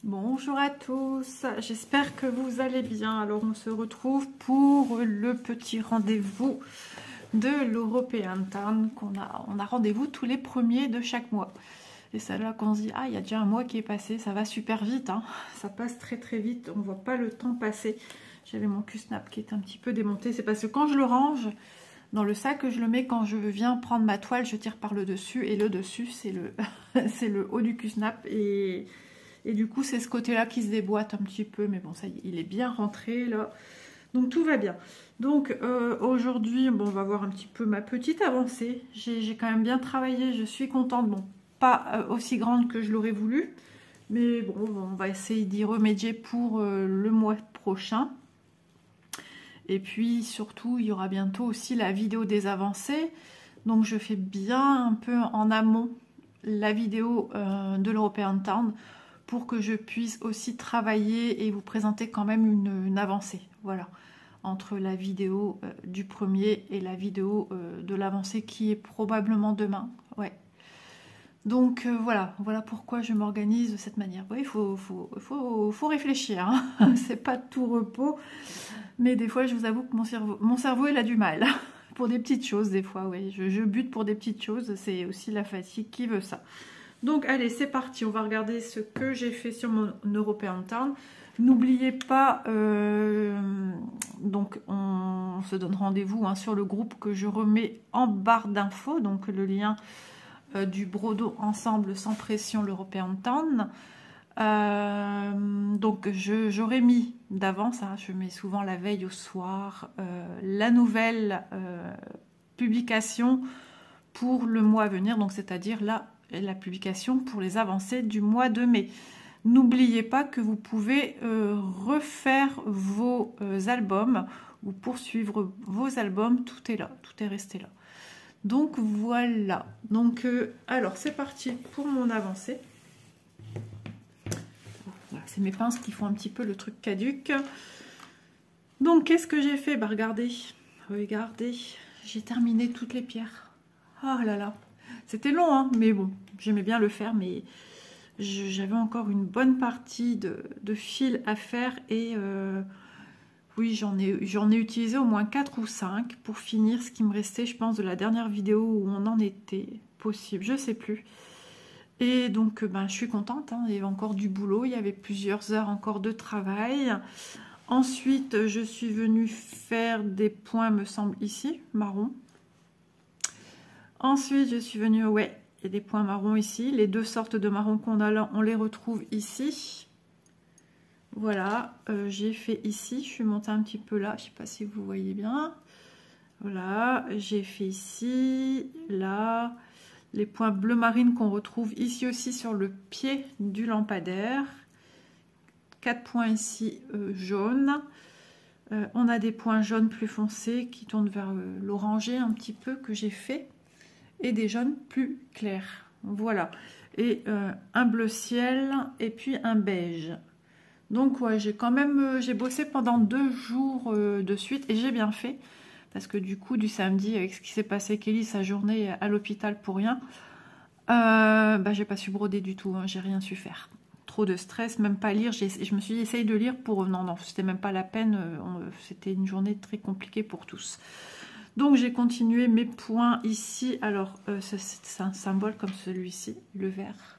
Bonjour à tous, j'espère que vous allez bien. Alors on se retrouve pour le petit rendez-vous de l'European Town on a rendez-vous tous les premiers de chaque mois. Et c'est là qu'on se dit, ah il y a déjà un mois qui est passé, ça va super vite, hein. Ça passe très très vite, on ne voit pas le temps passer. J'avais mon Q-Snap qui est un petit peu démonté, c'est parce que quand je le range dans le sac, je le mets quand je viens prendre ma toile, je tire par le dessus et le dessus c'est le, c'est le haut du Q-Snap et du coup, c'est ce côté-là qui se déboîte un petit peu. Mais bon, ça y est, il est bien rentré, là. Donc, tout va bien. Donc, aujourd'hui, bon, on va voir un petit peu ma petite avancée. J'ai quand même bien travaillé. Je suis contente. Bon, pas aussi grande que je l'aurais voulu. Mais bon, on va essayer d'y remédier pour le mois prochain. Et puis, surtout, il y aura bientôt aussi la vidéo des avancées. Donc, je fais bien un peu en amont la vidéo de l'European Town, pour que je puisse aussi travailler et vous présenter quand même une avancée, voilà, entre la vidéo du premier et la vidéo de l'avancée qui est probablement demain, ouais. Donc voilà pourquoi je m'organise de cette manière. Oui, il faut réfléchir, hein. C'est pas tout repos, mais des fois je vous avoue que mon cerveau il a du mal, pour des petites choses des fois, oui, je bute pour des petites choses, c'est aussi la fatigue qui veut ça. Donc allez, c'est parti, on va regarder ce que j'ai fait sur mon European Town. N'oubliez pas, donc on se donne rendez-vous sur le groupe que je remets en barre d'infos, donc le lien du Brodo ensemble sans pression l'European Town. Donc j'aurais mis d'avance, je mets souvent la veille au soir, la nouvelle publication pour le mois à venir, donc c'est-à-dire là, la publication pour les avancées du mois de mai. N'oubliez pas que vous pouvez refaire vos albums ou poursuivre vos albums, tout est là, tout est resté là. Donc voilà, donc alors c'est parti pour mon avancée. Voilà, c'est mes pinces qui font un petit peu le truc caduc. Donc qu'est-ce que j'ai fait? Bah regardez, j'ai terminé toutes les pierres. Oh là là, c'était long, hein, mais bon, j'aimais bien le faire, mais j'avais encore une bonne partie de fil à faire et oui, j'en ai utilisé au moins 4 ou 5 pour finir ce qui me restait, je pense, de la dernière vidéo où on en était possible, je sais plus. Et donc, ben, je suis contente, hein, il y avait encore du boulot, il y avait plusieurs heures encore de travail. Ensuite, je suis venue faire des points, me semble, ici, marron. Ensuite, je suis venue, ouais, il y a des points marrons ici. Les deux sortes de marrons qu'on a là, on les retrouve ici. Voilà, j'ai fait ici, je suis montée un petit peu là, je ne sais pas si vous voyez bien. Voilà, j'ai fait ici, là, les points bleu marine qu'on retrouve ici aussi sur le pied du lampadaire. 4 points ici jaunes. On a des points jaunes plus foncés qui tournent vers l'orangé un petit peu que j'ai fait. Et des jaunes plus clairs, voilà, et un bleu ciel et puis un beige. Donc ouais, j'ai quand même j'ai bossé pendant 2 jours de suite et j'ai bien fait parce que du coup du samedi avec ce qui s'est passé, Kelly sa journée à l'hôpital pour rien, bah j'ai pas su broder du tout, hein, j'ai rien su faire, trop de stress, même pas lire. Je me suis dit essaye de lire pour non c'était même pas la peine, c'était une journée très compliquée pour tous. Donc j'ai continué mes points ici. Alors c'est un symbole comme celui-ci, le vert.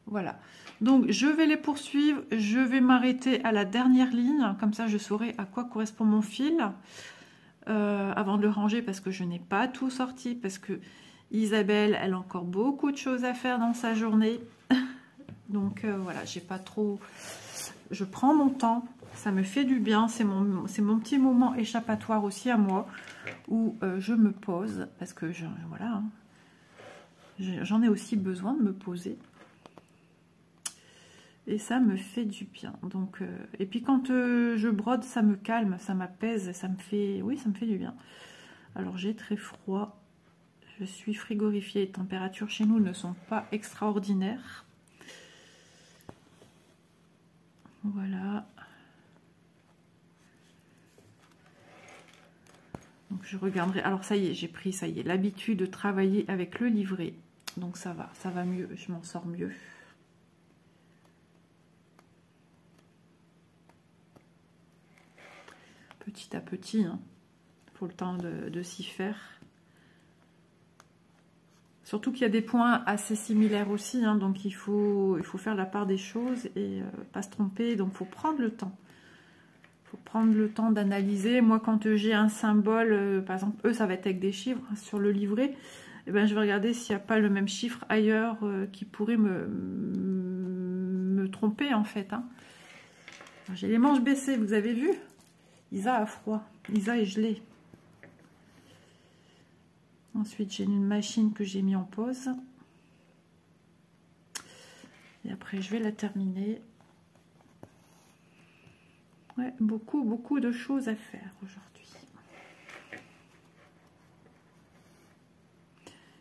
Voilà. Donc je vais les poursuivre. Je vais m'arrêter à la dernière ligne. Comme ça je saurai à quoi correspond mon fil. Avant de le ranger parce que je n'ai pas tout sorti. Parce que Isabelle, elle a encore beaucoup de choses à faire dans sa journée. Donc voilà, j'ai pas trop... Je prends mon temps. Ça me fait du bien, c'est mon petit moment échappatoire aussi à moi, où je me pose, parce que voilà, hein, j'en ai aussi besoin de me poser. Et ça me fait du bien. Donc, et puis quand je brode, ça me calme, ça m'apaise, ça me fait, oui, ça me fait du bien. Alors j'ai très froid, je suis frigorifiée, les températures chez nous ne sont pas extraordinaires. Voilà. Donc je regarderai. Alors ça y est, j'ai pris, ça y est, l'habitude de travailler avec le livret. Donc ça va mieux, je m'en sors mieux. petit à petit. Hein. Faut le temps de s'y faire. Surtout qu'il y a des points assez similaires aussi, hein, donc il faut faire la part des choses et pas se tromper. Donc il faut prendre le temps. Il faut prendre le temps d'analyser. Moi, quand j'ai un symbole, par exemple, eux, ça va être avec des chiffres sur le livret, eh ben, je vais regarder s'il n'y a pas le même chiffre ailleurs qui pourrait me tromper, en fait. Hein. J'ai les manches baissées, vous avez vu? Isa a froid. Isa est gelée. Ensuite, j'ai une machine que j'ai mis en pause. Et après, je vais la terminer. Ouais, beaucoup de choses à faire aujourd'hui.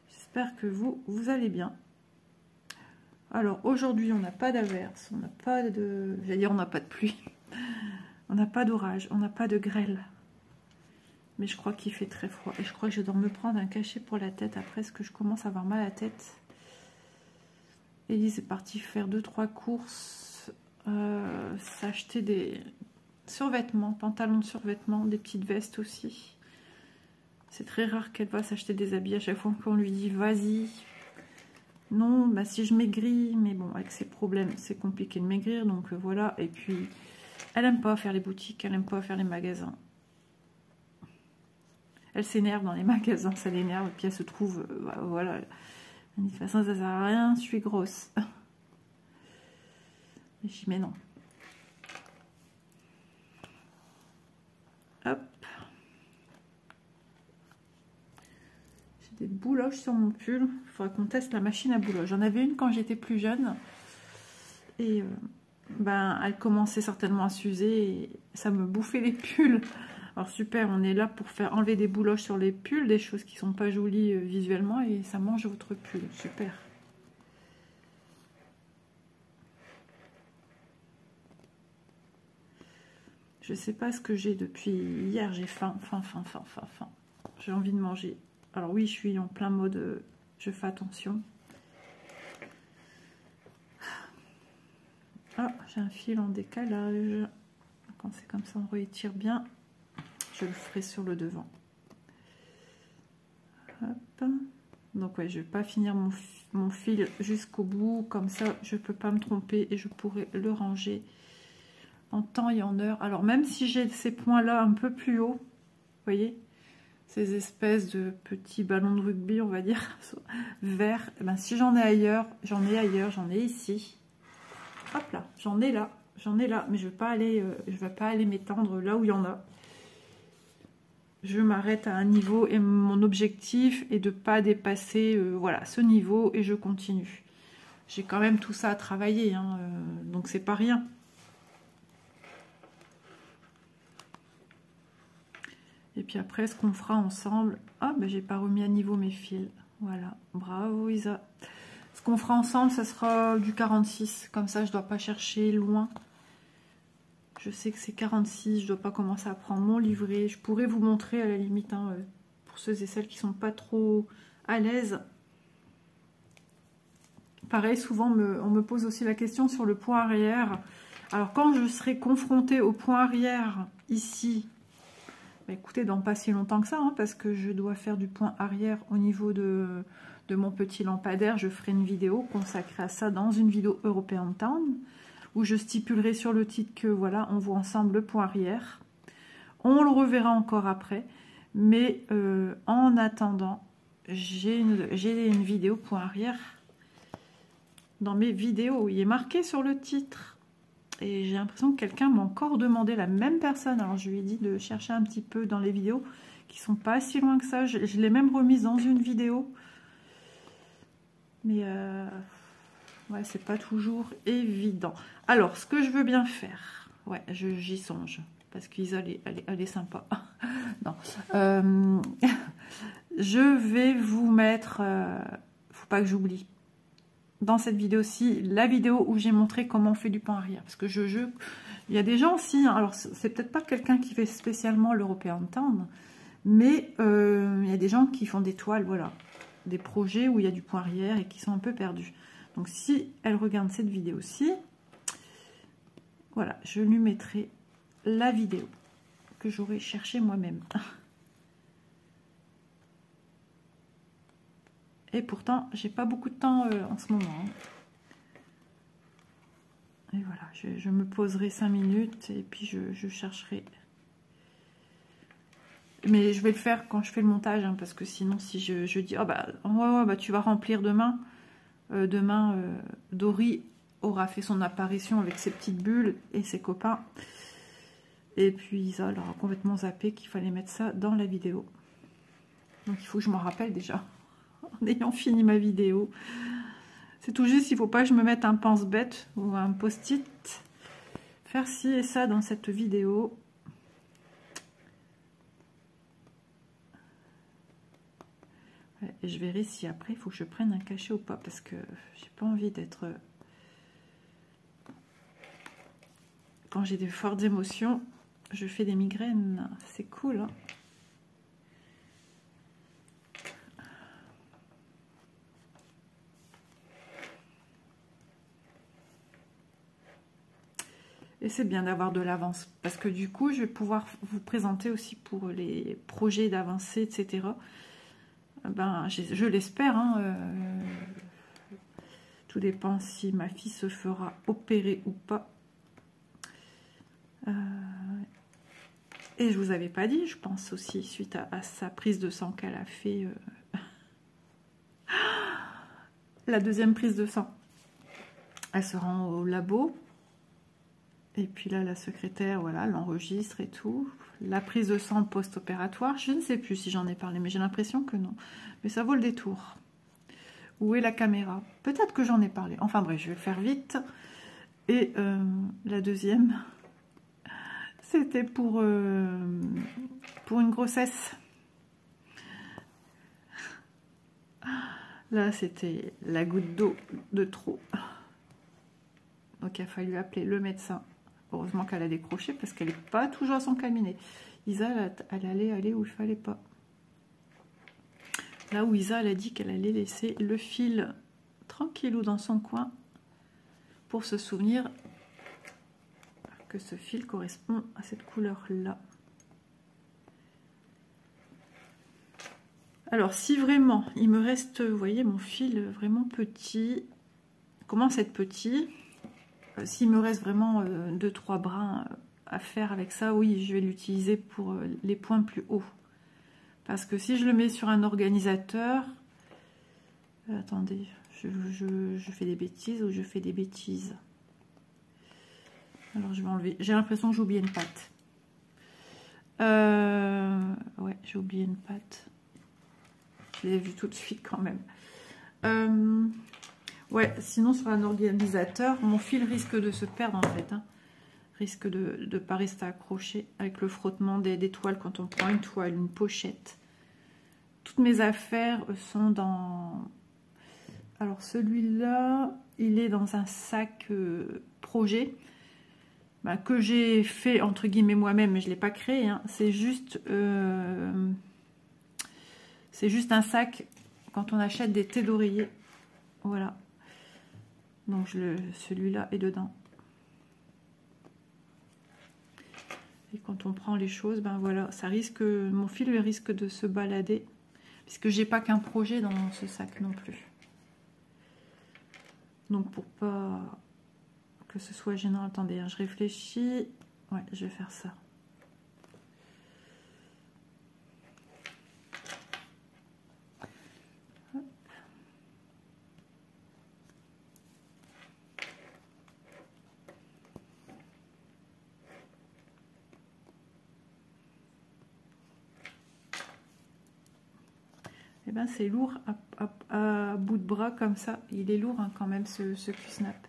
J'espère que vous allez bien. Alors, aujourd'hui, on n'a pas d'averse, on n'a pas de... J'allais dire, on n'a pas de pluie. On n'a pas d'orage, on n'a pas de grêle. Mais je crois qu'il fait très froid. Et je crois que je dois me prendre un cachet pour la tête après, parce que je commence à avoir mal à la tête. Élise est partie faire 2-3 courses. S'acheter des survêtements, pantalons de survêtements, des petites vestes aussi. C'est très rare qu'elle va s'acheter des habits à chaque fois qu'on lui dit vas-y. Non, bah si je maigris, mais bon, avec ses problèmes, c'est compliqué de maigrir, donc voilà. Et puis, elle aime pas faire les boutiques, elle aime pas faire les magasins. Elle s'énerve dans les magasins, ça l'énerve, et puis elle se trouve, voilà. De toute façon, ça sert à rien, je suis grosse. Et je dis, mais non. Hop. J'ai des bouloches sur mon pull. Il faudrait qu'on teste la machine à bouloches. J'en avais une quand j'étais plus jeune. Et ben, elle commençait certainement à s'user et ça me bouffait les pulls. Alors super, on est là pour faire enlever des bouloches sur les pulls, des choses qui sont pas jolies visuellement et ça mange votre pull. Super. Je sais pas ce que j'ai depuis hier, j'ai faim. J'ai envie de manger. Alors oui, je suis en plein mode, je fais attention. Ah, j'ai un fil en décalage. Quand c'est comme ça, on réétire bien. Je le ferai sur le devant. Hop. Donc ouais, je vais pas finir mon fil jusqu'au bout. Comme ça, je peux pas me tromper et je pourrai le ranger en temps et en heure. Alors même si j'ai ces points-là un peu plus haut, vous voyez, ces espèces de petits ballons de rugby, on va dire, verts, eh ben, si j'en ai ailleurs, j'en ai ici. Hop là, j'en ai là, mais je vais pas aller m'étendre là où il y en a. Je m'arrête à un niveau et mon objectif est de ne pas dépasser voilà, ce niveau et je continue. J'ai quand même tout ça à travailler, hein, donc c'est pas rien. Et puis après, ce qu'on fera ensemble... Ah, ben j'ai pas remis à niveau mes fils. Voilà, bravo Isa. Ce qu'on fera ensemble, ça sera du 46. Comme ça, je dois pas chercher loin. Je sais que c'est 46, je dois pas commencer à prendre mon livret. Je pourrais vous montrer à la limite, hein, pour ceux et celles qui sont pas trop à l'aise. Pareil, souvent on me pose aussi la question sur le point arrière. Alors quand je serai confrontée au point arrière ici, bah, écoutez, dans pas si longtemps que ça, hein, parce que je dois faire du point arrière au niveau de mon petit lampadaire. Je ferai une vidéo consacrée à ça dans une vidéo European Town, où je stipulerai sur le titre que voilà, on voit ensemble le point arrière. On le reverra encore après, mais en attendant, j'ai une vidéo point arrière dans mes vidéos. Il est marqué sur le titre. Et j'ai l'impression que quelqu'un m'a encore demandé, la même personne. Alors je lui ai dit de chercher un petit peu dans les vidéos qui sont pas si loin que ça. Je l'ai même remise dans une vidéo. Mais ouais, c'est pas toujours évident. Alors, ce que je veux bien faire, ouais, j'y songe, parce qu'Isa, elle est sympa. Non. Je vais vous mettre, faut pas que j'oublie, dans cette vidéo-ci, la vidéo où j'ai montré comment on fait du point arrière. Parce que il y a des gens aussi, hein, alors c'est peut-être pas quelqu'un qui fait spécialement l'European Town, mais il y a des gens qui font des toiles, voilà, des projets où il y a du point arrière et qui sont un peu perdus. Donc si elle regarde cette vidéo-ci, voilà, je lui mettrai la vidéo que j'aurais cherché moi-même. Et pourtant, j'ai pas beaucoup de temps en ce moment. Hein. Et voilà, je me poserai 5 minutes et puis je chercherai. Mais je vais le faire quand je fais le montage, hein, parce que sinon, si je dis, oh bah, ouais, bah, tu vas remplir demain. Demain, Dory aura fait son apparition avec ses petites bulles et ses copains. Et puis Isa leur a complètement zappé qu'il fallait mettre ça dans la vidéo. Donc il faut que je m'en rappelle déjà, en ayant fini ma vidéo. C'est tout juste, il ne faut pas que je me mette un pense-bête ou un post-it. Faire ci et ça dans cette vidéo. Ouais, et je verrai si après il faut que je prenne un cachet ou pas, parce que j'ai pas envie d'être... Quand j'ai des fortes émotions, je fais des migraines. C'est cool, hein. Et c'est bien d'avoir de l'avance, parce que du coup, je vais pouvoir vous présenter aussi pour les projets d'avancée, etc. Ben, je l'espère. Hein, tout dépend si ma fille se fera opérer ou pas. Et je vous avais pas dit, je pense aussi, suite à sa prise de sang qu'elle a fait... la deuxième prise de sang. Elle se rend au labo. Et puis là, la secrétaire, voilà, l'enregistre et tout. La prise de sang post-opératoire, je ne sais plus si j'en ai parlé, mais j'ai l'impression que non. Mais ça vaut le détour. Où est la caméra? Peut-être que j'en ai parlé. Enfin bref, je vais faire vite. Et la deuxième, c'était pour une grossesse. Là, c'était la goutte d'eau de trop. Donc, il a fallu appeler le médecin. Heureusement qu'elle a décroché parce qu'elle n'est pas toujours à son cabinet. Isa, elle allait aller où il ne fallait pas. Là où Isa, elle a dit qu'elle allait laisser le fil tranquillou dans son coin pour se souvenir que ce fil correspond à cette couleur-là. Alors, si vraiment, il me reste, vous voyez, mon fil vraiment petit, commence à être petit. S'il me reste vraiment 2-3 brins à faire avec ça, oui, je vais l'utiliser pour les points plus hauts. Parce que si je le mets sur un organisateur... attendez, je fais des bêtises ou je fais des bêtises. Alors, je vais enlever... J'ai l'impression que j'ai oublié une patte. Ouais, j'ai oublié une patte. Je l'ai vu tout de suite quand même. Ouais, sinon sur un organisateur, mon fil risque de se perdre en fait. Hein. Risque de ne pas rester accroché avec le frottement des toiles quand on prend une toile, une pochette. Toutes mes affaires sont dans... Alors celui-là, il est dans un sac projet que j'ai fait entre guillemets moi-même, mais je ne l'ai pas créé. Hein. C'est juste un sac quand on achète des thés d'oreiller. Voilà. Donc celui-là est dedans. Et quand on prend les choses, ben voilà, ça risque, mon fil risque de se balader, puisque j'ai pas qu'un projet dans ce sac non plus. Donc pour pas que ce soit gênant, attendez, hein, je réfléchis. Ouais, je vais faire ça. Eh ben, c'est lourd à bout de bras comme ça. Il est lourd hein, quand même ce Q-Snap.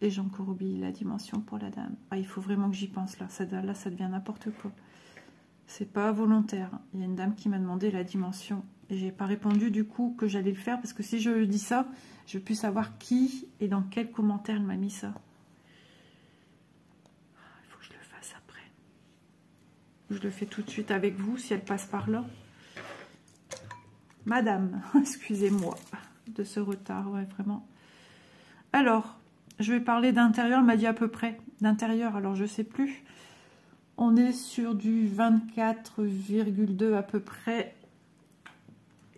Et j'ai encore oublié la dimension pour la dame. Ah, il faut vraiment que j'y pense là. Ça devient n'importe quoi. C'est pas volontaire. Il y a une dame qui m'a demandé la dimension. Et j'ai pas répondu du coup que j'allais le faire. Parce que si je dis ça, je veux plus savoir qui et dans quel commentaire elle m'a mis ça. Il faut que je le fasse après. Je le fais tout de suite avec vous si elle passe par là. Madame, excusez-moi de ce retard, ouais, vraiment. Alors, je vais parler d'intérieur, elle m'a dit à peu près d'intérieur, alors je sais plus. On est sur du 24,2 à peu près.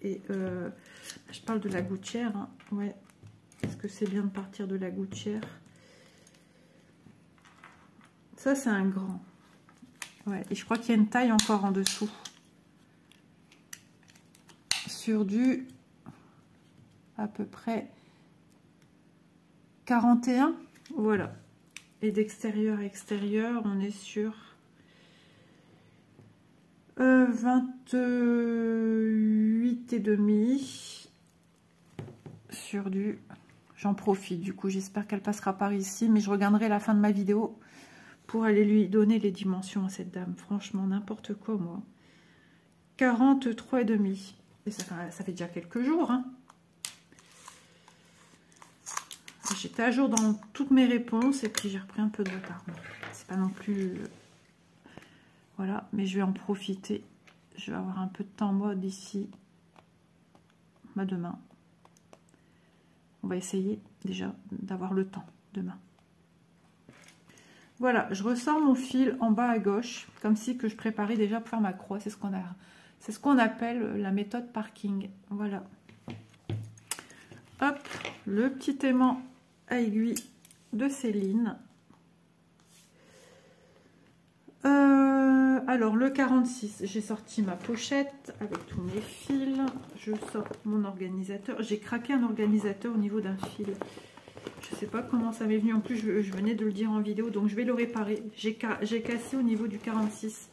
Et je parle de la gouttière. Hein. Ouais. Est-ce que c'est bien de partir de la gouttière? Ça, c'est un grand. Ouais. Et je crois qu'il y a une taille encore en dessous. Sur du à peu près 41. Voilà. Et d'extérieur à extérieur, on est sur 28,5 sur du... J'en profite, du coup, j'espère qu'elle passera par ici, mais je regarderai la fin de ma vidéo pour aller lui donner les dimensions à cette dame. Franchement, n'importe quoi, moi. 43,5. Et ça fait déjà quelques jours, hein. J'étais à jour dans toutes mes réponses et puis j'ai repris un peu de retard. C'est pas non plus... Voilà, mais je vais en profiter. Je vais avoir un peu de temps, moi, d'ici demain. On va essayer déjà d'avoir le temps demain. Voilà, je ressors mon fil en bas à gauche, comme si que je préparais déjà pour faire ma croix. C'est ce qu'on appelle la méthode parking. Voilà. Hop, le petit aimant à aiguille de Céline. Alors le 46, j'ai sorti ma pochette avec tous mes fils. Je sors mon organisateur. J'ai craqué un organisateur au niveau d'un fil. Je sais pas comment ça m'est venu. En plus, je venais de le dire en vidéo, donc je vais le réparer. J'ai cassé au niveau du 46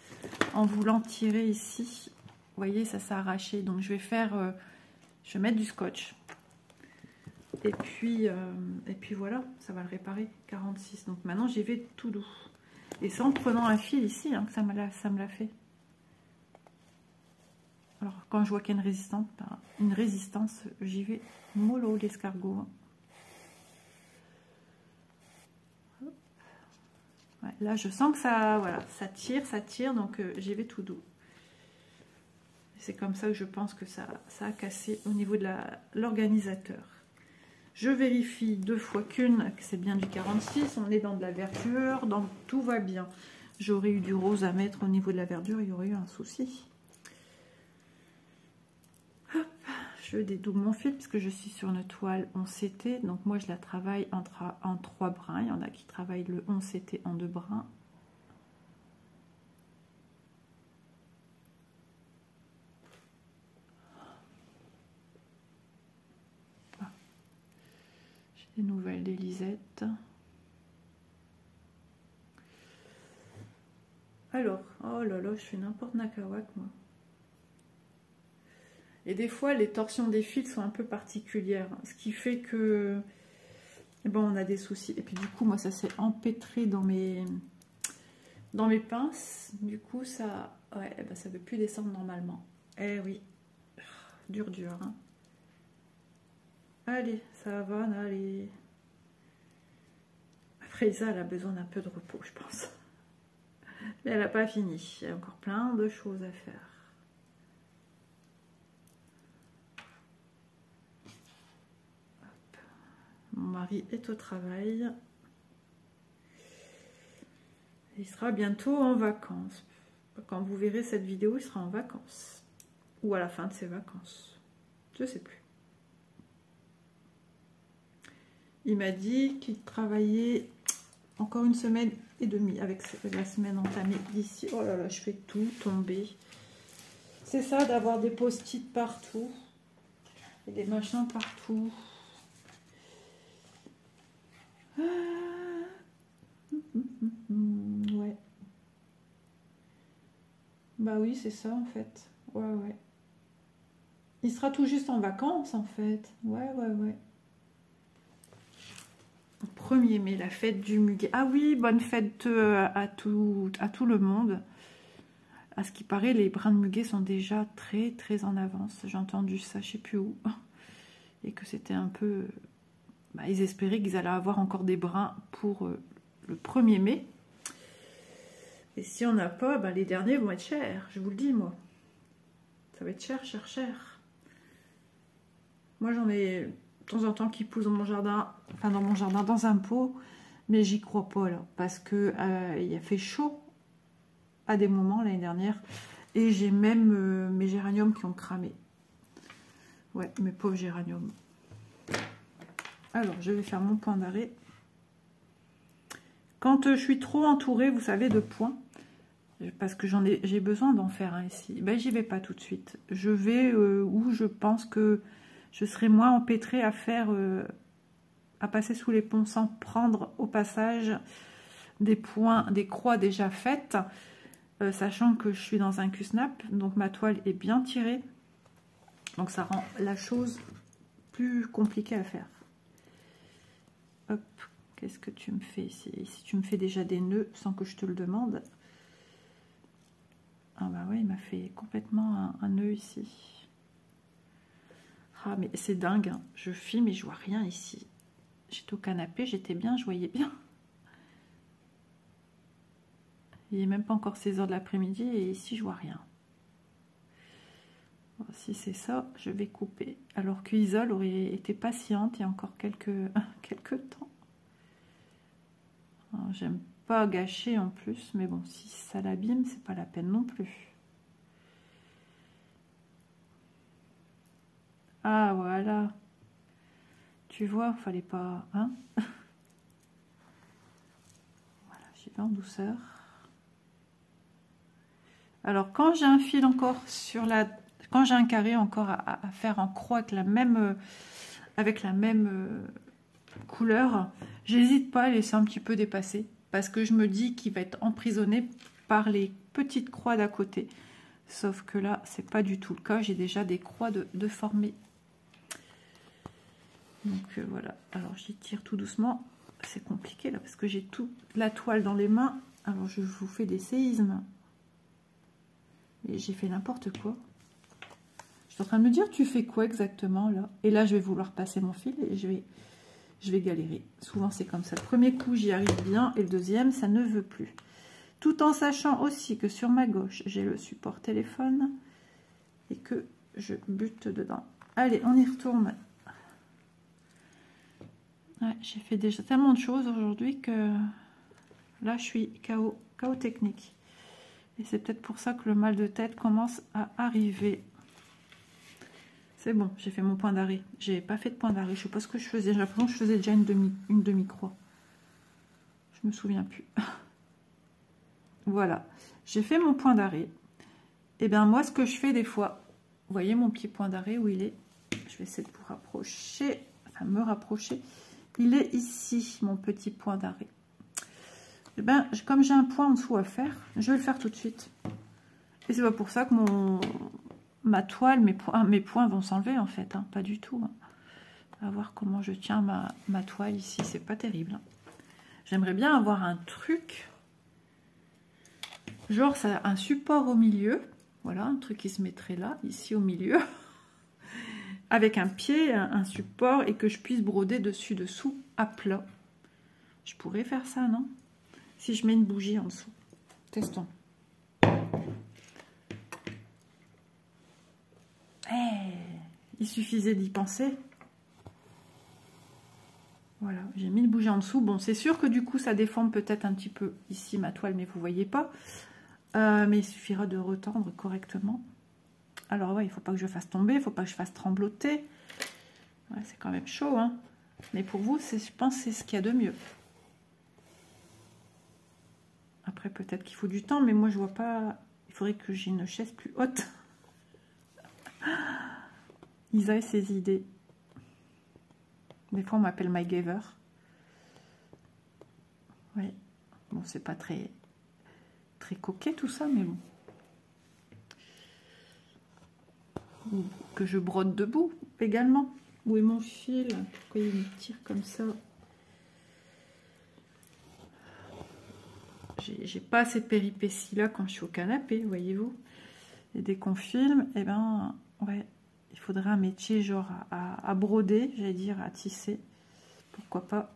en voulant tirer ici. Vous voyez, ça s'est arraché. Donc je vais faire, je vais mettre du scotch. Et puis voilà, ça va le réparer. 46. Donc maintenant, j'y vais tout doux. Et c'est en prenant un fil ici hein, que ça me l'a fait. Alors, quand je vois qu'il y a une résistance, j'y vais mollo l'escargot. Ouais, là, je sens que ça, voilà, ça tire, donc j'y vais tout doux. C'est comme ça que je pense que ça a cassé au niveau de l'organisateur. Je vérifie 2 fois qu'une, que c'est bien du 46. On est dans de la verdure, donc tout va bien. J'aurais eu du rose à mettre au niveau de la verdure, il y aurait eu un souci. Hop, je dédouble mon fil puisque je suis sur une toile 11 CT. Donc moi je la travaille en 3 brins. Il y en a qui travaillent le 11 CT en 2 brins. Des nouvelles d'Elisette. Alors, oh là là, je fais n'importe nakawak moi. Et des fois, les torsions des fils sont un peu particulières, ce qui fait que, eh ben, on a des soucis. Et puis du coup, moi, ça s'est empêtré dans mes pinces. Du coup, ça, ouais, eh ben, ça veut plus descendre normalement. Eh oui, dur, hein. Allez, ça va, allez. Après ça, elle a besoin d'un peu de repos, je pense. Mais elle n'a pas fini. Il y a encore plein de choses à faire. Hop. Mon mari est au travail. Il sera bientôt en vacances. Quand vous verrez cette vidéo, il sera en vacances. Ou à la fin de ses vacances. Je ne sais plus. Il m'a dit qu'il travaillait encore 1 semaine et demie avec la semaine entamée d'ici. Oh là là, je fais tout tomber. C'est ça d'avoir des post-it partout. Et des machins partout. Ouais. Bah oui, c'est ça en fait. Ouais. Il sera tout juste en vacances en fait. Ouais. 1er mai, la fête du muguet. Ah oui, bonne fête à tout le monde. À ce qui paraît, les brins de muguet sont déjà très en avance. J'ai entendu ça, je sais plus où. Et que c'était un peu... Bah, ils espéraient qu'ils allaient avoir encore des brins pour le 1er mai. Et si on n'a pas, bah, les derniers vont être chers. Je vous le dis, moi. Ça va être cher. Moi, j'en ai... de temps en temps qui poussent dans mon jardin, enfin dans mon jardin, dans un pot, mais j'y crois pas là, parce que il a fait chaud à des moments l'année dernière. Et j'ai même mes géraniums qui ont cramé. Ouais, mes pauvres géraniums. Alors, je vais faire mon point d'arrêt. Quand je suis trop entourée, vous savez, de points, parce que j'ai besoin d'en faire un ici, ben, j'y vais pas tout de suite. Je vais où je pense que je serai moins empêtrée à faire, à passer sous les ponts sans prendre au passage des points, des croix déjà faites, sachant que je suis dans un cul-snap, donc ma toile est bien tirée. Donc ça rend la chose plus compliquée à faire. Hop, qu'est-ce que tu me fais ici? Ici tu me fais déjà des nœuds sans que je te le demande. Ah bah oui, il m'a fait complètement un nœud ici. Ah mais c'est dingue, hein. Je filme et je vois rien ici. J'étais au canapé, j'étais bien, je voyais bien. Il n'est même pas encore 16 h de l'après-midi et ici je vois rien. Bon, si c'est ça, je vais couper. Alors que Isole aurait été patiente il y a encore quelques temps. J'aime pas gâcher en plus, mais bon, si ça l'abîme, c'est pas la peine non plus. Ah voilà. Tu vois, fallait pas, hein. Voilà, j'y vais en douceur. Alors quand j'ai un fil encore sur la, quand j'ai un carré encore à faire en croix avec la même couleur, j'hésite pas à laisser un petit peu dépasser parce que je me dis qu'il va être emprisonné par les petites croix d'à côté. Sauf que là, c'est pas du tout le cas. J'ai déjà des croix de formées. Donc voilà. Alors j'y tire tout doucement. C'est compliqué là parce que j'ai toute la toile dans les mains. Alors je vous fais des séismes. Et j'ai fait n'importe quoi. Je suis en train de me dire, tu fais quoi exactement là? Et là, je vais vouloir passer mon fil et je vais galérer. Souvent, c'est comme ça. Le premier coup, j'y arrive bien et le deuxième, ça ne veut plus. Tout en sachant aussi que sur ma gauche, j'ai le support téléphone et que je bute dedans. Allez, on y retourne. Ouais, j'ai fait déjà tellement de choses aujourd'hui que là, je suis KO technique. Et c'est peut-être pour ça que le mal de tête commence à arriver. C'est bon, j'ai fait mon point d'arrêt. J'ai pas fait de point d'arrêt. Je sais pas ce que je faisais. J'ai l'impression que je faisais déjà une demi-croix. Je me souviens plus. Voilà. J'ai fait mon point d'arrêt. Et bien moi, ce que je fais des fois, vous voyez mon petit point d'arrêt où il est? Je vais essayer de vous rapprocher, enfin me rapprocher. Il est ici, mon petit point d'arrêt. Et bien, comme j'ai un point en dessous à faire, je vais le faire tout de suite. Et c'est pas pour ça que ma toile, mes points vont s'enlever en fait, hein, pas du tout. Hein. On va voir comment je tiens ma toile ici, c'est pas terrible. Hein. J'aimerais bien avoir un truc, genre ça, un support au milieu, voilà, un truc qui se mettrait là, ici au milieu, avec un pied, un support, et que je puisse broder dessus-dessous à plat. Je pourrais faire ça, non? Si je mets une bougie en dessous. Testons. Il suffisait d'y penser. Voilà, j'ai mis une bougie en dessous. Bon, c'est sûr que du coup, ça déforme peut-être un petit peu ici ma toile, mais vous voyez pas. Mais il suffira de retendre correctement. Alors, ouais, il ne faut pas que je fasse tomber, il ne faut pas que je fasse trembloter. Ouais, c'est quand même chaud, hein. Mais pour vous, je pense que c'est ce qu'il y a de mieux. Après, peut-être qu'il faut du temps, mais moi, je vois pas... Il faudrait que j'ai une chaise plus haute. Isa et ses idées. Des fois, on m'appelle MyGaver. Oui. Bon, c'est pas très coquet tout ça, mais bon. Ou que je brode debout également. Où est mon fil? Pourquoi il me tire comme ça? J'ai pas ces péripéties là quand je suis au canapé, voyez-vous. Et dès qu'on filme, eh ben, ouais, il faudrait un métier genre à broder, j'allais dire, à tisser. Pourquoi pas?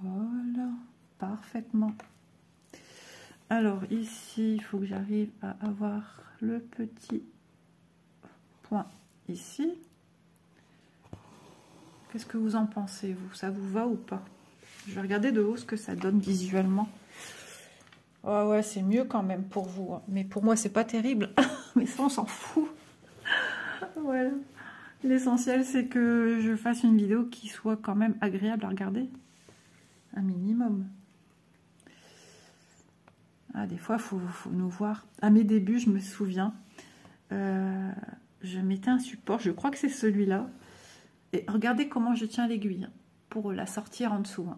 Voilà, parfaitement. Alors ici, il faut que j'arrive à avoir le petit point ici. Qu'est-ce que vous en pensez, vous? Ça vous va ou pas? Je vais regarder de haut ce que ça donne visuellement. Oh ouais, c'est mieux quand même pour vous. Hein. Mais pour moi, c'est pas terrible. Mais ça, on s'en fout. Voilà. L'essentiel, c'est que je fasse une vidéo qui soit quand même agréable à regarder. Un minimum. Ah, des fois, il faut nous voir. À mes débuts, je me souviens, je mettais un support, je crois que c'est celui-là. Et regardez comment je tiens l'aiguille pour la sortir en dessous.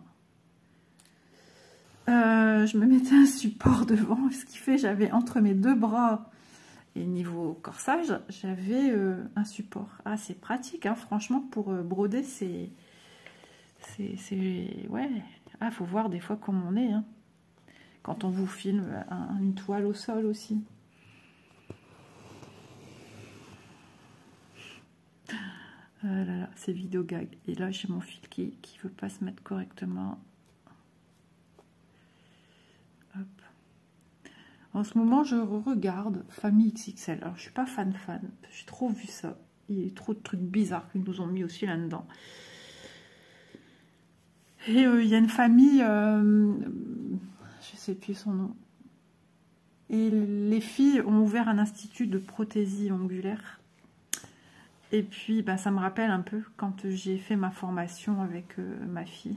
Je me mettais un support devant, ce qui fait j'avais entre mes deux bras et niveau corsage, j'avais un support. Ah, c'est pratique, hein, franchement, pour broder, c'est... Ouais, ah, faut voir des fois comment on est, hein. Quand on vous filme une toile au sol aussi. Ah là là, c'est vidéo gag. Et là, j'ai mon fil qui veut pas se mettre correctement. Hop. En ce moment, je regarde Famille XXL. Alors, je suis pas fan. J'ai trop vu ça. Il y a trop de trucs bizarres qu'ils nous ont mis aussi là-dedans. Et il y a une famille, je sais plus son nom. Et les filles ont ouvert un institut de prothésie ongulaire. Et puis, bah, ça me rappelle un peu quand j'ai fait ma formation avec ma fille.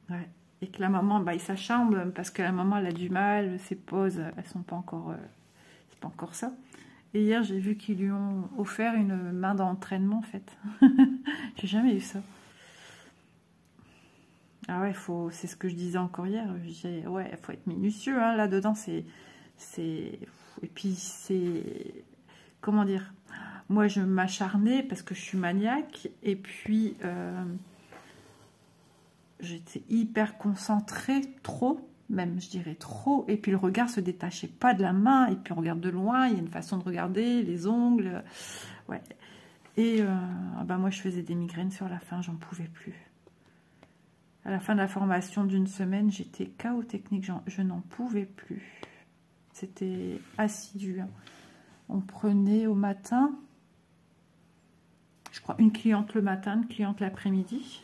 Ouais. Et que la maman, bah, il s'acharne parce que la maman, elle a du mal, ses poses, elles sont pas encore... c'est pas encore ça. Et hier, j'ai vu qu'ils lui ont offert une main d'entraînement, en fait. J'ai jamais eu ça. Ah ouais, c'est ce que je disais encore hier. Ouais, il faut être minutieux, hein, là-dedans. Et puis, c'est... Comment dire? Moi, je m'acharnais parce que je suis maniaque. Et puis, j'étais hyper concentrée, trop, même, je dirais trop. Et puis, le regard se détachait pas de la main. Et puis, on regarde de loin. Il y a une façon de regarder, les ongles. Ouais. Et bah, moi, je faisais des migraines sur la fin. J'en pouvais plus. À la fin de la formation d'une semaine, j'étais KO technique, je n'en pouvais plus. C'était assidu. On prenait au matin, je crois, une cliente le matin, une cliente l'après-midi.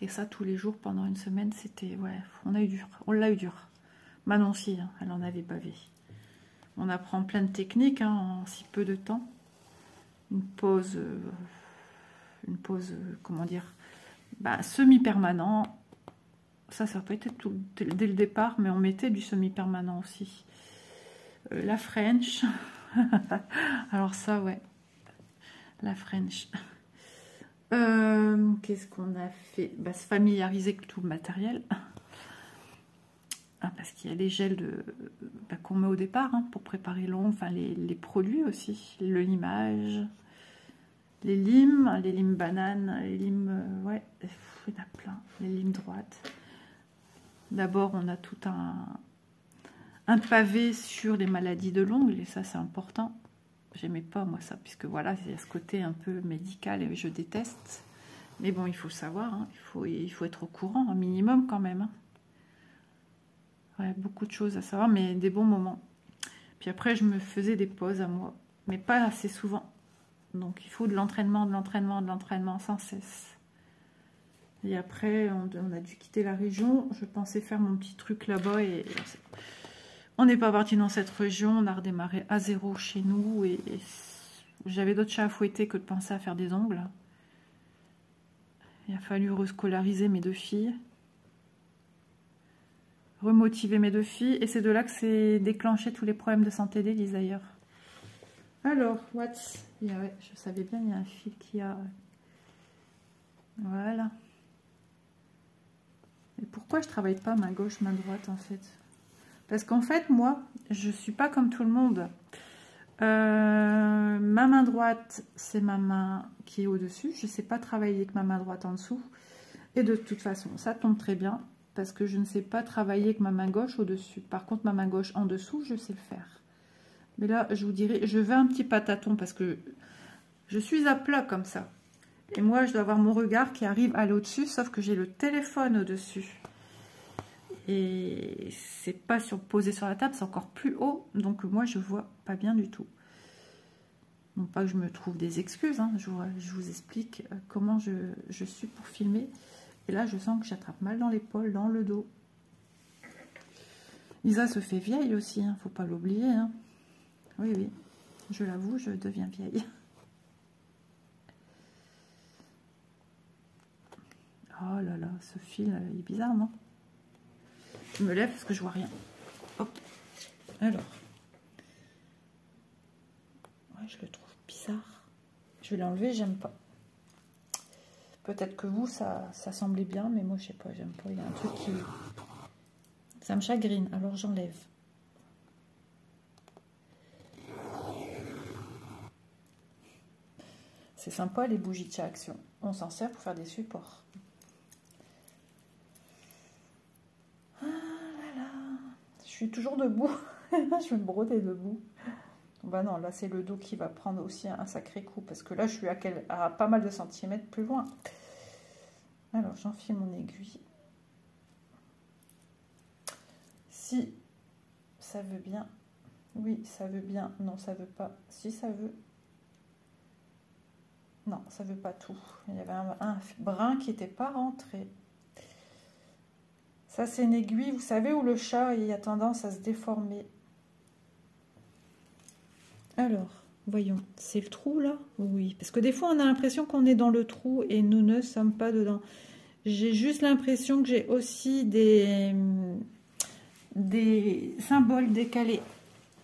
Et ça, tous les jours, pendant une semaine, c'était... Ouais, on l'a eu dur. Manon aussi, hein, elle en avait bavé. On apprend plein de techniques hein, en si peu de temps. Une pause, comment dire, bah, semi-permanent, ça peut être tout, dès le départ, mais on mettait du semi-permanent aussi. La French, alors ça, ouais, la French. Qu'est-ce qu'on a fait? Bah, se familiariser avec tout le matériel. Ah, parce qu'il y a les gels bah, qu'on met au départ hein, pour préparer l'ongle, enfin les produits aussi, le limage. Les limes bananes, les limes, ouais, il y en a plein, les limes droites. D'abord, on a tout un pavé sur les maladies de l'ongle, et ça, c'est important. J'aimais pas, moi, ça, puisque voilà, il y a ce côté un peu médical, et je déteste. Mais bon, il faut savoir, hein, il faut être au courant, un minimum quand même. Hein. Ouais, beaucoup de choses à savoir, mais des bons moments. Puis après, je me faisais des pauses à moi, mais pas assez souvent. Donc il faut de l'entraînement sans cesse. Et après, on a dû quitter la région. Je pensais faire mon petit truc là-bas et on n'est pas parti dans cette région. On a redémarré à zéro chez nous et j'avais d'autres chats à fouetter que de penser à faire des ongles. Il a fallu rescolariser mes deux filles. Remotiver mes deux filles. Et c'est de là que s'est déclenché tous les problèmes de santé d'Élise d'ailleurs. Alors, ouais, je savais bien, il y a un fil qui a... Voilà. Et pourquoi je travaille pas main gauche, main droite, en fait? Parce qu'en fait, moi, je suis pas comme tout le monde. Ma main droite, c'est ma main qui est au-dessus. Je sais pas travailler avec ma main droite en dessous. Et de toute façon, ça tombe très bien. Parce que je ne sais pas travailler avec ma main gauche au-dessus. Par contre, ma main gauche en dessous, je sais le faire. Mais là, je vous dirais, je veux un petit pataton parce que je suis à plat comme ça. Et moi, je dois avoir mon regard qui arrive à l'au-dessus, sauf que j'ai le téléphone au-dessus. Et c'est pas posé sur la table, c'est encore plus haut. Donc moi, je vois pas bien du tout. Non pas que je me trouve des excuses, hein. Je vous explique comment je suis pour filmer. Et là, je sens que j'attrape mal dans l'épaule, dans le dos. Isa se fait vieille aussi, hein, faut pas l'oublier. Hein. Oui, oui, je l'avoue, je deviens vieille. Oh là là, ce fil il est bizarre, non? Je me lève parce que je vois rien. Hop. Alors. Ouais, je le trouve bizarre. Je vais l'enlever, j'aime pas. Peut-être que vous, ça semblait bien, mais moi, je sais pas, j'aime pas. Il y a un truc qui... Ça me chagrine, alors j'enlève. C'est sympa, les bougies de chez Action. On s'en sert pour faire des supports. Ah là là. Je suis toujours debout. Je vais me broder debout. Bah non, là, c'est le dos qui va prendre aussi un sacré coup. Parce que là, je suis à pas mal de centimètres plus loin. Alors, j'enfile mon aiguille. Si ça veut bien. Oui, ça veut bien. Non, ça veut pas. Si ça veut. Non, ça veut pas tout. Il y avait un brin qui n'était pas rentré. Ça, c'est une aiguille, vous savez, où le chat il a tendance à se déformer. Alors, voyons. C'est le trou, là? Oui, parce que des fois, on a l'impression qu'on est dans le trou et nous ne sommes pas dedans. J'ai juste l'impression que j'ai aussi des symboles décalés.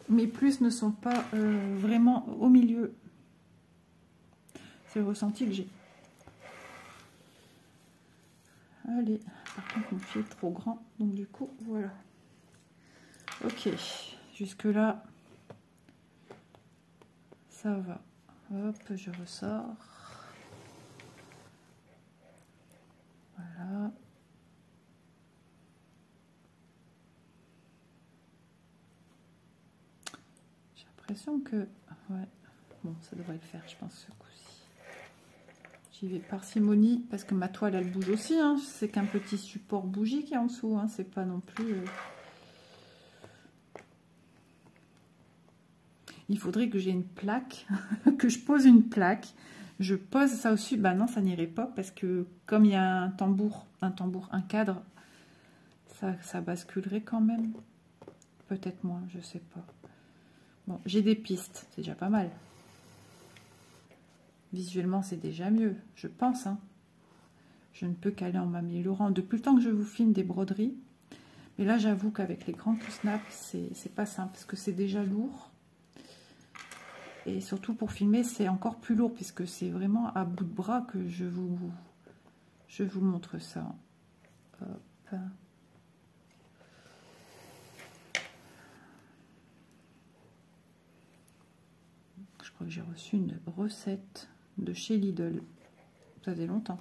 Mes plus ne sont pas vraiment au milieu. C'est le ressenti que j'ai. Allez, par contre mon fil est trop grand, donc du coup, voilà. Ok, jusque là, ça va. Hop, je ressors. Voilà. J'ai l'impression que... Ouais, bon, ça devrait le faire, je pense, ce coup-ci. J'y vais parcimonie, parce que ma toile, elle bouge aussi. Hein. C'est qu'un petit support bougie qui est en dessous. Hein. C'est pas non plus... Il faudrait que j'ai une plaque, que je pose une plaque. Je pose ça au-dessus. Bah non, ça n'irait pas, parce que comme il y a un cadre, ça basculerait quand même. Peut-être moins, je sais pas. Bon, j'ai des pistes, c'est déjà pas mal. Visuellement, c'est déjà mieux, je pense. Hein. Je ne peux qu'aller en m'améliorant. Depuis le temps que je vous filme des broderies. Mais là, j'avoue qu'avec les grands coups snap, c'est pas simple. Parce que c'est déjà lourd. Et surtout pour filmer, c'est encore plus lourd. Puisque c'est vraiment à bout de bras que je vous montre ça. Hop. Je crois que j'ai reçu une recette de chez Lidl. Ça fait longtemps.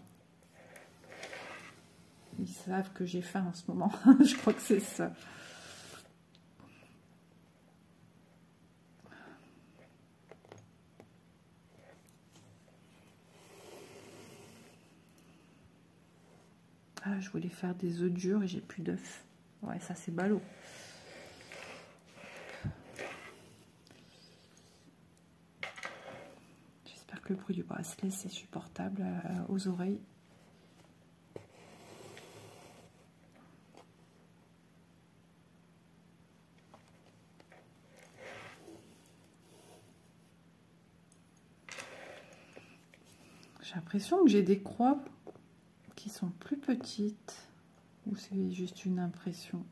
Ils savent que j'ai faim en ce moment. Je crois que c'est ça. Ah, je voulais faire des œufs durs et j'ai plus d'œufs. Ouais, ça c'est ballot. J'espère que le bruit du bracelet c'est supportable aux oreilles. J'ai l'impression que j'ai des croix qui sont plus petites. Ou c'est juste une impression?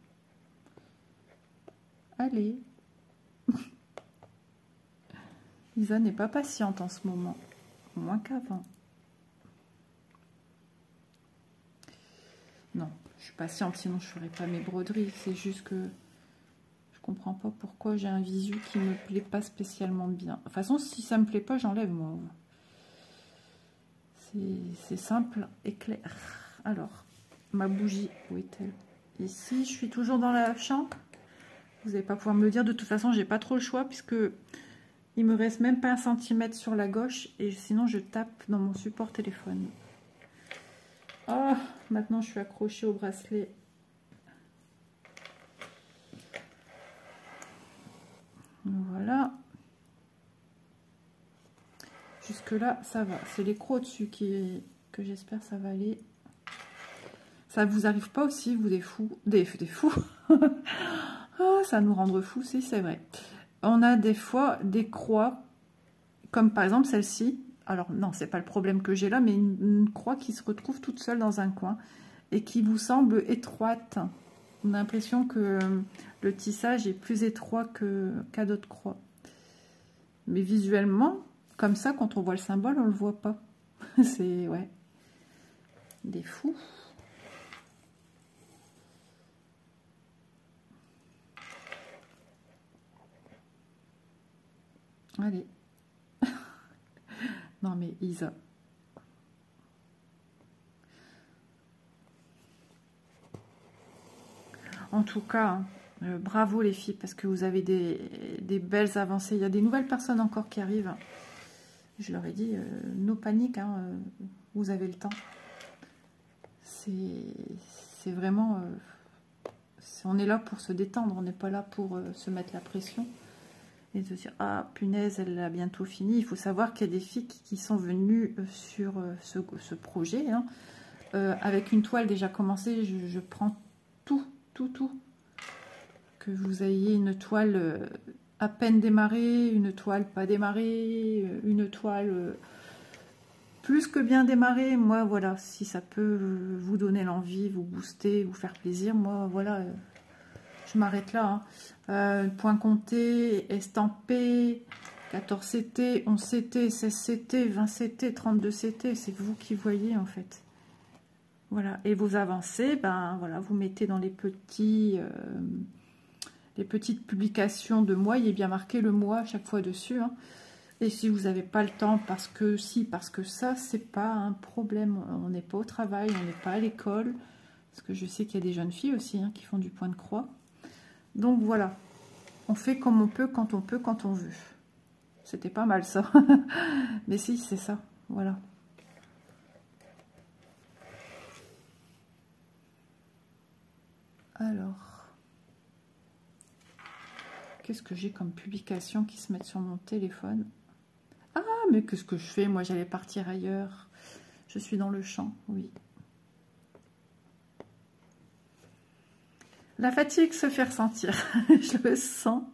Allez. Isa n'est pas patiente en ce moment. Moins qu'avant. Non, je suis patiente, sinon je ne ferais pas mes broderies. C'est juste que je comprends pas pourquoi j'ai un visu qui me plaît pas spécialement bien. De toute façon, si ça me plaît pas, j'enlève moi. C'est simple et clair. Alors, ma bougie, où est-elle? Ici, je suis toujours dans la chambre. Vous n'allez pas pouvoir me le dire. De toute façon, j'ai pas trop le choix puisque il me reste même pas 1 centimètre sur la gauche et sinon je tape dans mon support téléphone. Ah, maintenant je suis accrochée au bracelet. Voilà. Jusque là, ça va. C'est les crocs au-dessus que j'espère ça va aller. Ça vous arrive pas aussi, vous, des fous? Des fous. Oh, ça nous rendre fous, si, c'est vrai. On a des fois des croix, comme par exemple celle-ci. Alors non, c'est pas le problème que j'ai là, mais une croix qui se retrouve toute seule dans un coin et qui vous semble étroite. On a l'impression que le tissage est plus étroit qu'à d'autres croix. Mais visuellement, comme ça, quand on voit le symbole, on le voit pas. C'est, ouais, des fous. Allez. Non mais Isa. En tout cas, bravo les filles, parce que vous avez des belles avancées. Il y a des nouvelles personnes encore qui arrivent. Je leur ai dit, no panique, hein, vous avez le temps. C'est vraiment... on est là pour se détendre, on n'est pas là pour se mettre la pression. Et de dire, ah punaise, elle a bientôt fini. Il faut savoir qu'il y a des filles qui sont venues sur ce projet. Hein. Avec une toile déjà commencée, je prends tout. Que vous ayez une toile à peine démarrée, une toile pas démarrée, une toile plus que bien démarrée. Moi, voilà, si ça peut vous donner l'envie, vous booster, vous faire plaisir, moi, voilà, je m'arrête là. Hein. Point compté, estampé, 14 CT, 11 CT, 16 CT, 20 CT, 32 CT, c'est vous qui voyez en fait. Voilà, et vos avancées, ben voilà, vous mettez dans les petites publications de mois, il est bien marqué le mois à chaque fois dessus. Hein. Et si vous n'avez pas le temps, parce que si, parce que ça, c'est pas un problème. On n'est pas au travail, on n'est pas à l'école. Parce que je sais qu'il y a des jeunes filles aussi hein, qui font du point de croix. Donc voilà, on fait comme on peut, quand on veut. C'était pas mal ça. Mais si, c'est ça, voilà. Alors, qu'est-ce que j'ai comme publication qui se mettent sur mon téléphone? Ah, mais qu'est-ce que je fais? Moi, j'allais partir ailleurs. Je suis dans le champ, oui. La fatigue se fait ressentir. Je le sens.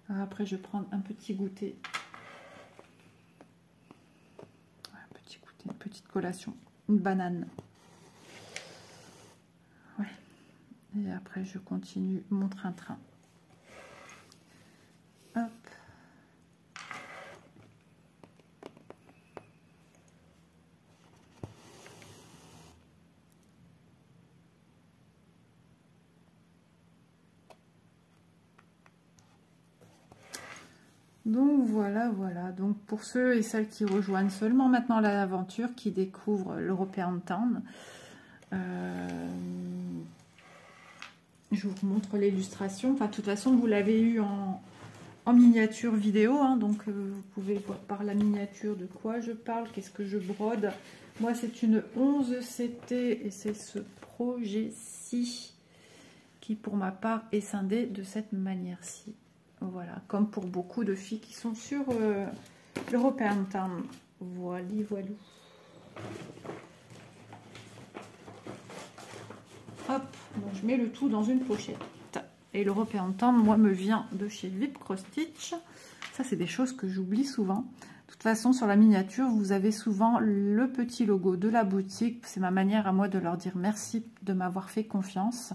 Après, je vais prendre un petit goûter. Une petite collation, une banane. Ouais. Et après, je continue mon train-train. Hop. Donc voilà. Donc pour ceux et celles qui rejoignent seulement maintenant l'aventure, qui découvrent l'European Town, je vous montre l'illustration. Enfin, de toute façon, vous l'avez eu en miniature vidéo, hein, donc vous pouvez voir par la miniature de quoi je parle, qu'est-ce que je brode. Moi, c'est une 11 CT et c'est ce projet-ci qui, pour ma part, est scindé de cette manière-ci. Voilà, comme pour beaucoup de filles qui sont sur l'European Town. Voilà. Hop, donc je mets le tout dans une pochette. Et l'European Town, moi, me vient de chez Vip Cross Stitch. Ça, c'est des choses que j'oublie souvent. De toute façon, sur la miniature, vous avez souvent le petit logo de la boutique. C'est ma manière à moi de leur dire merci de m'avoir fait confiance.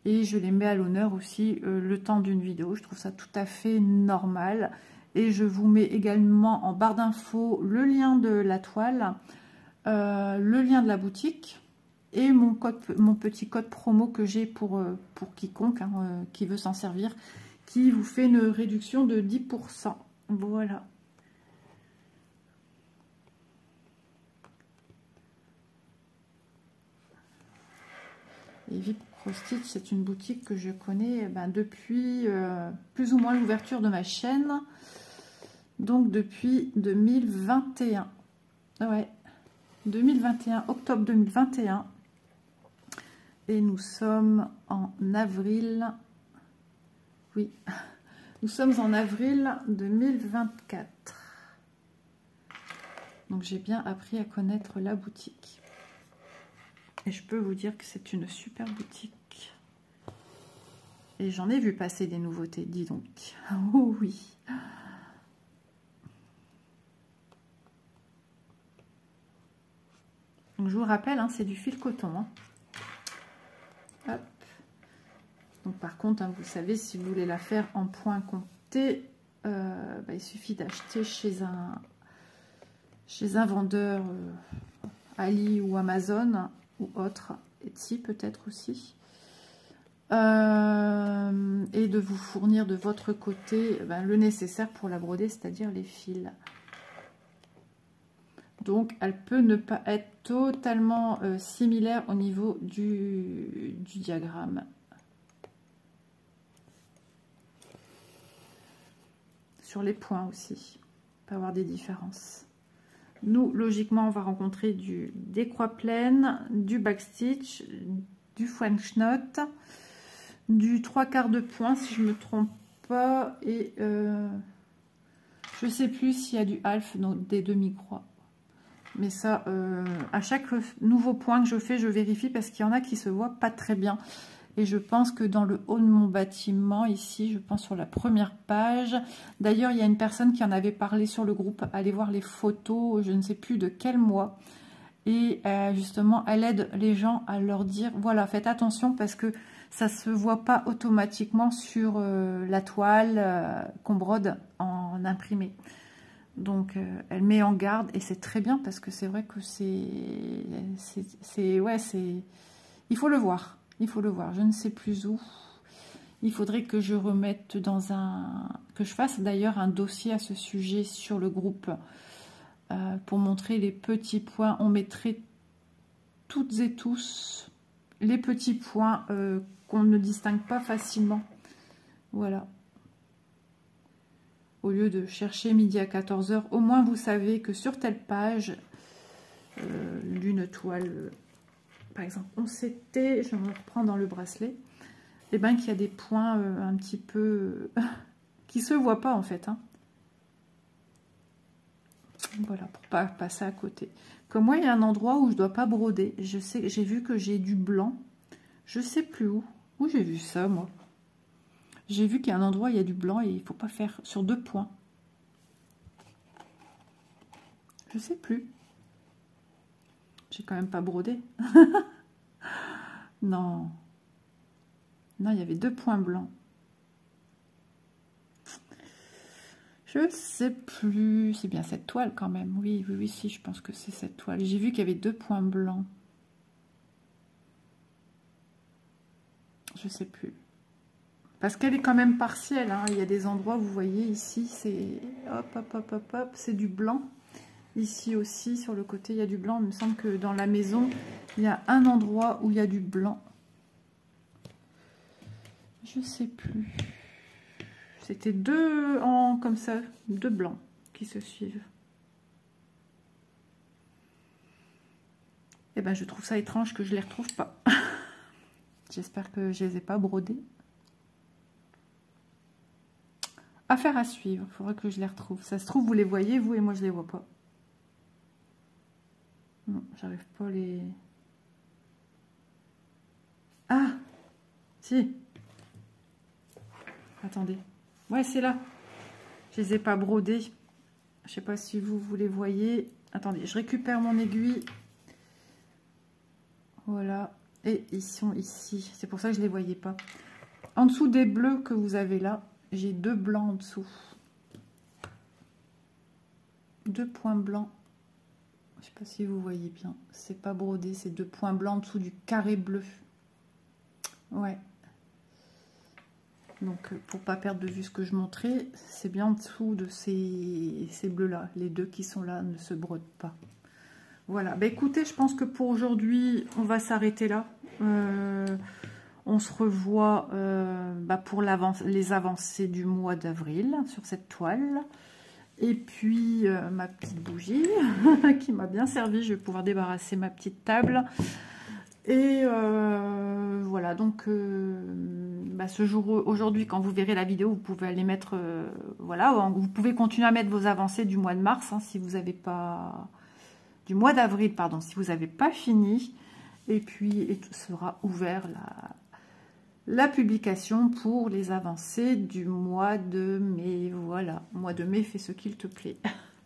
Et je les mets à l'honneur aussi le temps d'une vidéo. Je trouve ça tout à fait normal. Et je vous mets également en barre d'infos le lien de la toile, le lien de la boutique et mon petit code promo que j'ai pour quiconque hein, qui veut s'en servir, qui vous fait une réduction de 10%. Voilà. Et Vip Cross Stitch, c'est une boutique que je connais depuis plus ou moins l'ouverture de ma chaîne. Donc depuis 2021. Ouais, 2021, octobre 2021. Et nous sommes en avril Oui, nous sommes en avril 2024. Donc j'ai bien appris à connaître la boutique. Et je peux vous dire que c'est une super boutique. Et j'en ai vu passer des nouveautés, dis donc. Oh oui. Donc je vous rappelle, hein, c'est du fil coton. Hein. Hop. Donc par contre, hein, vous savez, si vous voulez la faire en point compté, il suffit d'acheter chez un vendeur Ali ou Amazon ou autre, Etsy peut-être aussi. Et de vous fournir de votre côté le nécessaire pour la broder, c'est-à-dire les fils. Donc elle peut ne pas être totalement similaire au niveau du diagramme. Sur les points aussi, il peut y avoir des différences. Nous, logiquement, on va rencontrer des croix pleines, du backstitch, du French knot, du 3/4 de point, si je ne me trompe pas, et je ne sais plus s'il y a du half, donc des demi-croix. Mais ça, à chaque nouveau point que je fais, je vérifie parce qu'il y en a qui se voient pas très bien. Et je pense que dans le haut de mon bâtiment, ici, je pense sur la première page. D'ailleurs, il y a une personne qui en avait parlé sur le groupe. Allez voir les photos, je ne sais plus de quel mois. Et justement, elle aide les gens à leur dire, voilà, faites attention parce que ça ne se voit pas automatiquement sur la toile qu'on brode en imprimé. Donc, elle met en garde et c'est très bien parce que c'est vrai que il faut le voir. Il faut le voir, je ne sais plus où. Il faudrait que je remette que je fasse d'ailleurs un dossier à ce sujet sur le groupe pour montrer les petits points. On mettrait toutes et tous les petits points qu'on ne distingue pas facilement. Voilà. Au lieu de chercher midi à 14 h, au moins vous savez que sur telle page, l'une toile... Par exemple, on s'était, je me reprends dans le bracelet, et bien qu'il y a des points un petit peu qui se voient pas en fait. Hein. Voilà, pour pas passer à côté. Comme moi, il y a un endroit où je dois pas broder. Je sais, j'ai vu que j'ai du blanc. Je sais plus où. Où j'ai vu ça, moi? J'ai vu qu'il y a un endroit où il y a du blanc et il faut pas faire sur 2 points. Je sais plus. J'ai quand même pas brodé. Non. Non, il y avait 2 points blancs. Je sais plus. C'est bien cette toile quand même. Oui, oui, oui, si, je pense que c'est cette toile. J'ai vu qu'il y avait 2 points blancs. Je sais plus. Parce qu'elle est quand même partielle. Hein. Il y a des endroits, vous voyez, ici, c'est... Hop, hop, hop, hop, hop. C'est du blanc. Ici aussi, sur le côté, il y a du blanc. Il me semble que dans la maison, il y a un endroit où il y a du blanc. Je sais plus. C'était 2 comme ça, 2 blancs qui se suivent. Et ben, je trouve ça étrange que je les retrouve pas. J'espère que je les ai pas brodés. Affaire à suivre. Il faudra que je les retrouve. Ça se trouve, vous les voyez, vous, et moi, je les vois pas. Non, j'arrive pas à les... Ah, si. Attendez. Ouais, c'est là. Je les ai pas brodés. Je sais pas si vous les voyez. Attendez, je récupère mon aiguille. Voilà. Et ils sont ici. C'est pour ça que je les voyais pas. En dessous des bleus que vous avez là, j'ai 2 blancs en dessous. 2 points blancs. Je sais pas si vous voyez bien. C'est pas brodé, c'est 2 points blancs en dessous du carré bleu. Ouais. Donc, pour pas perdre de vue ce que je montrais, c'est bien en dessous de ces bleus-là. Les 2 qui sont là ne se brodent pas. Voilà. Bah, écoutez, je pense que pour aujourd'hui, on va s'arrêter là. On se revoit pour les avancées du mois d'avril sur cette toile. Et puis, ma petite bougie qui m'a bien servi. Je vais pouvoir débarrasser ma petite table. Et voilà, donc ce jour, aujourd'hui, quand vous verrez la vidéo, vous pouvez aller mettre, voilà, vous pouvez continuer à mettre vos avancées du mois de mars, hein, si vous n'avez pas, du mois d'avril, pardon, si vous n'avez pas fini, et puis il sera ouvert la publication pour les avancées du mois de mai. Voilà, le mois de mai fait ce qu'il te plaît.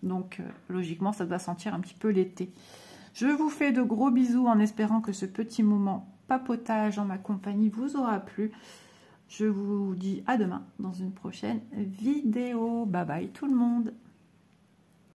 Donc, logiquement, ça doit sentir un petit peu l'été. Je vous fais de gros bisous en espérant que ce petit moment papotage en ma compagnie vous aura plu. Je vous dis à demain dans une prochaine vidéo. Bye bye tout le monde.